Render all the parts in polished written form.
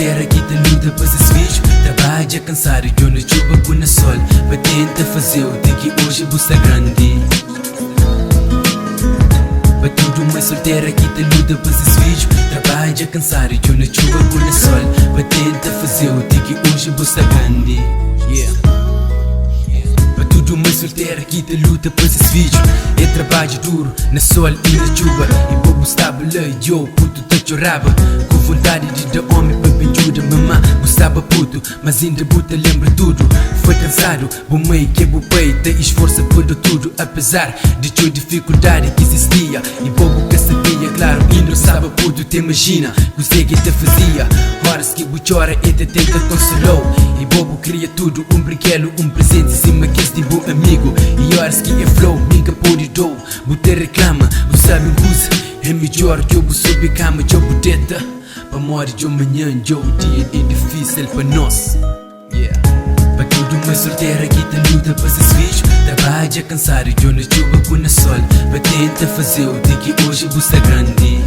solteira que te luta para ser vídeo. Trabalha cansado e eu na chuva com na sol. Para tentar fazer o dia que hoje você é grande. Para tudo uma solteira que te luta para ser vídeo. Trabalha cansado e eu na chuva com na sol. Para tentar fazer o dia que hoje você é grande. Para tudo uma solteira que te luta para ser vídeo. É trabalho duro na sol e na chuva. E bobo estava lá e eu puto te chorava. Com vontade de dar homem para bem ajuda. Mamã gostava puto, mas ainda buta lembra tudo. Foi cansado, bom meio que é bom peito. E esforço por tudo, apesar de tua dificuldade que existia. E bobo que sabia, claro, e não sabe puto. Te imagina, gostei que te fazia. Horas que bu chora e te tenta consolou. E bobo cria tudo, um brinquedo, um presente. Cima que este bom amigo. E horas que é flow, nunca pode dou. Bu te reclama, bu sabe usa. É melhor que eu bu subir cama, eu bu teta. Para morrer de amanhã, o dia é difícil para nós. Para tudo uma solteira que te luta para ser vídeo. Trabalha cansado e eu na chuva com na sol. Para tentar fazer o dia que hoje você é grande.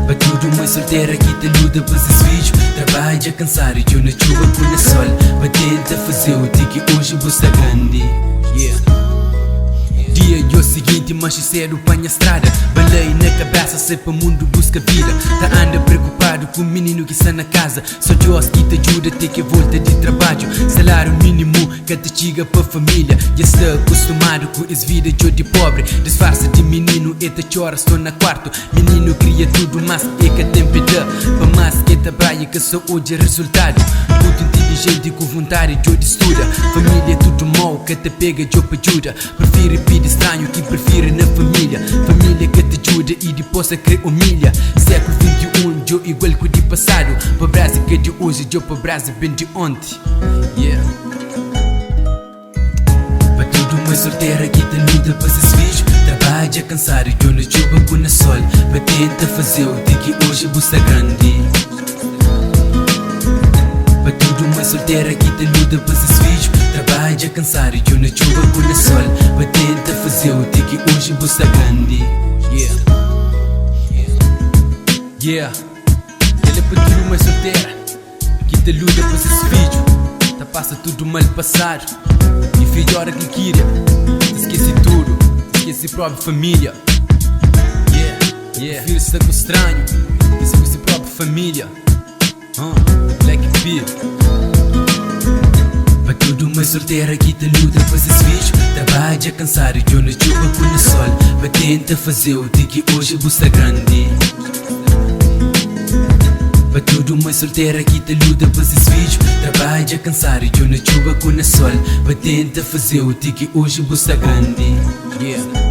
Para tudo uma solteira que te luta para ser vídeo. Trabalha cansado e eu na chuva com na sol. Para tentar fazer o dia que hoje você é grande. Dia e o seguinte, mas cedo panha estrada. Balei na cabeça, sei para o mundo busca vida. Tá anda preocupado com o menino que está na casa. Só Deus que te ajuda a ter que volta de trabalho. Salário mínimo que te chega para família. Já está acostumado com essa vida de pobre. Disfarça de menino e te chora, estou na quarto. Menino cria tudo, mas é que tem peda. Para mais que trabalha, que saúde é resultado. Muito inteligente com vontade de estuda. Família é tudo mal, que te pega de ajuda. Prefiro pedir estranho que prefere na família. Família que te ajuda e depois a crer humilha. Século 21, eu igual que o de passado. Pobreza que de hoje, eu pobreza bem de ontem. Para tudo uma solteira que te luta para ser vídeo. Trabalha cansado e eu na chuva com na sol. Para tentar fazer o dia que hoje você é grande. Para tudo uma solteira que te luta para ser vídeo. Trabalha cansado e eu na chuva com na sol. Para tentar fazer o dia que hoje você é grande. Ele é para tudo uma solteira que te luta para ser vídeo. Tá passa tudo mal passado. E filho hora que queria. Esqueci tudo, esqueci a própria família. Prefiro estar com estranho, esqueci a própria família. Black Beard. Para tudo uma solteira que te luta para ser vídeo. Trabalha cansado e eu na chuva com na sol. Para tentar fazer o dia que hoje você é grande. Para tudo uma solteira que te luta para ser vídeo. Trabalha cansado e eu na chuva com na sol. Para tentar fazer o dia que hoje você é grande.